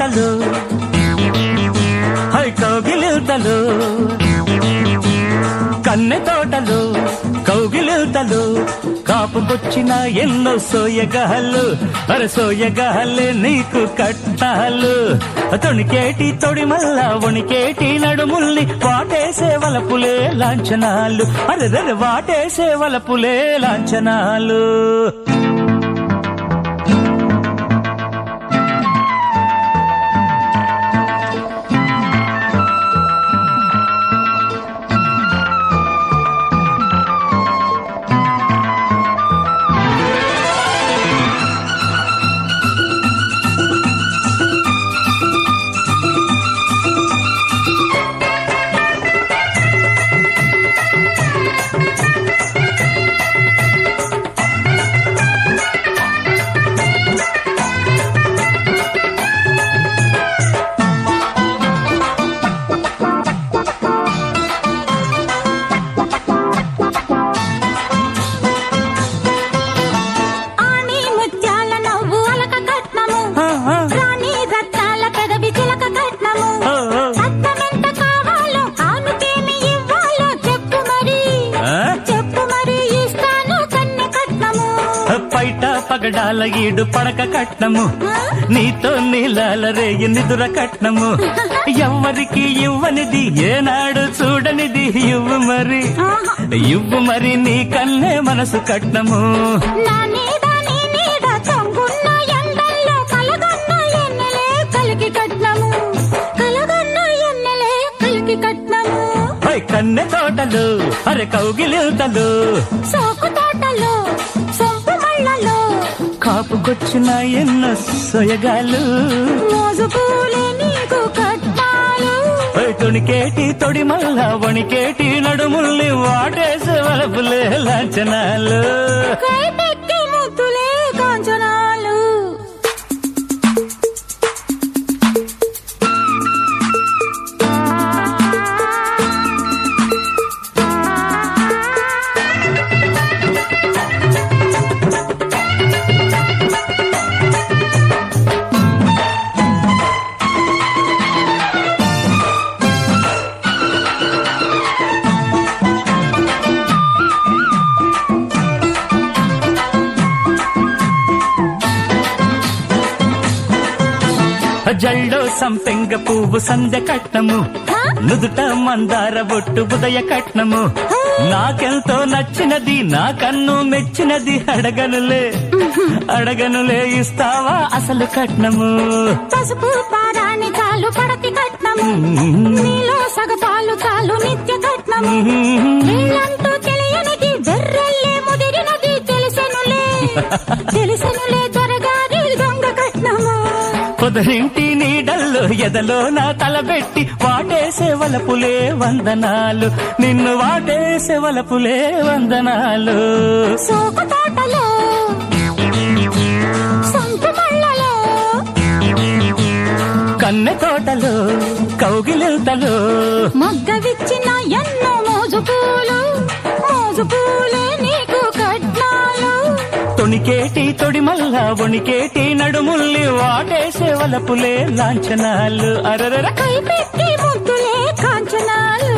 తోటలు హై కౌగిలింతలు కన్నె తోటలు కౌగిలింతలు కాపుకొచ్చిన ఎన్నో సోయగాళ్ళు అరే సోయగాళ్ళే నీకు కట్టాలు తొణికేటి తొడి మల్ల వణికేటి నడుముల్ని వాటేసే వలపులే లాంఛనాలు అరే వాటేసే వలపులే లాంఛనాలు పగడాల ఈడు పడక కట్నము నీతో నీలాల రేయి నిదుర కట్నము ఎవ్వరికి ఇవ్వనిది ఏనాడు చూడనిది ఇవ్వు మరి నీ కన్నే మనసు కట్నము కన్నె తోటలు అరే కౌగిలింతలు సోకు తోటలు సొంపు మళ్ళలో కాపుకొచ్చిన ఎన్నో సొయగాలు మోజుపూలే నీకు కట్టాలు తొణికేటి తొడి మల్ల వణికేటి నడుముల్ని వాటేసే వలపులే లాంఛనాలు కైపెక్కి ముద్దులే కాంచనాలు జల్లో సంపెంగ పువ్వు సంధ్య కట్నము నుదుట మందార బొట్టు ఉదయ కట్నము నాకెంతో నచ్చినది నా కన్ను మెచ్చినది అడగనులే ఇస్తావా అసలు కట్నము పసుపు పారాని చాలు పడతి కట్నము నీలో సగపాలు చాలు నిత్య కట్నము నీళ్ళంటూ తెలియనిది వెర్రెల్లే ముదిరినది తెలిసెనులే త్వరగారి దొంగ కట్నము పొదరింటి నీడల్లో ఎదలో నా తలబెట్టి వాటేసే వలపులే వందనాలు నిన్ను వాటేసే వలపులే వందనాలు సోకు తోటలో సొంపు మళ్ళలో కన్నె తోటలు కౌగిలింతలు మగ్గవిచ్చిన ఎన్నో మోజు పూలే నీకు కట్నాలు తొణికేటి తొడి మల్ల వణికేటి నడుముల్ని వాటేసే వలపులే లాంఛనాలు కైపెక్కి ముద్దులే కాంచనాలు